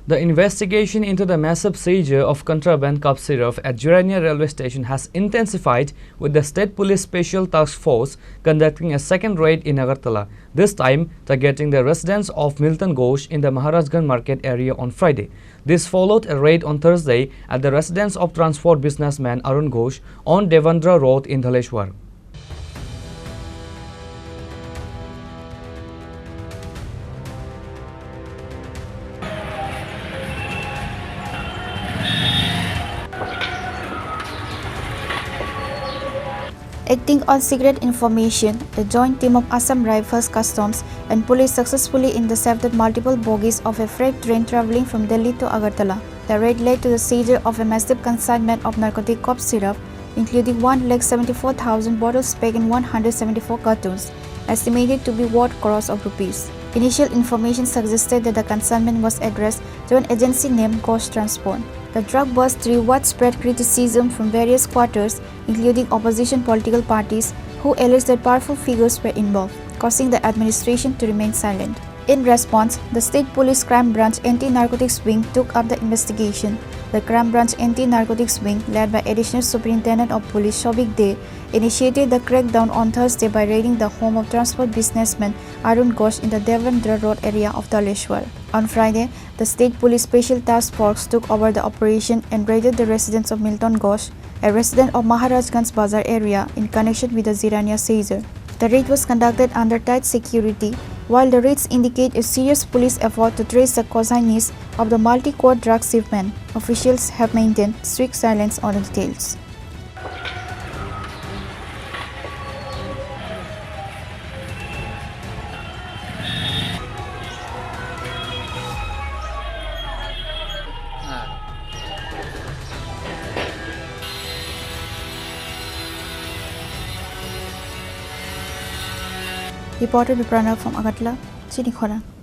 The investigation into the massive seizure of contraband cough syrup at Jirania Railway Station has intensified, with the State Police Special Task Force conducting a second raid in Agartala, this time targeting the residence of Milton Ghosh in the Maharajganj market area on Friday. This followed a raid on Thursday at the residence of transport businessman Arun Ghosh on Devendra Road in Dhaleshwar. Acting on secret information, the joint team of Assam Rifles Customs and Police successfully intercepted multiple bogies of a freight train travelling from Delhi to Agartala. The raid led to the seizure of a massive consignment of narcotic cough syrup, including 1,74,000 bottles packed in 174 cartons, estimated to be worth crores of rupees. Initial information suggested that the consignment was addressed to an agency named Ghosh Transport. The drug bust drew widespread criticism from various quarters, including opposition political parties, who alleged that powerful figures were involved, causing the administration to remain silent. In response, the State Police Crime Branch Anti-Narcotics Wing took up the investigation. The Crime Branch Anti-Narcotics Wing, led by Additional Superintendent of Police Shobik Dey, initiated the crackdown on Thursday by raiding the home of transport businessman Arun Ghosh in the Devendra Road area of Dhaleshwar. On Friday, the State Police Special Task Force took over the operation and raided the residence of Milton Ghosh, a resident of Maharajganj Bazar area, in connection with the Jirania Seizure. The raid was conducted under tight security. While the raids indicate a serious police effort to trace the consignees of the multi-quad drug shipment, officials have maintained strict silence on the details. Reported by Pranav from Agartala, Chini, Khorang.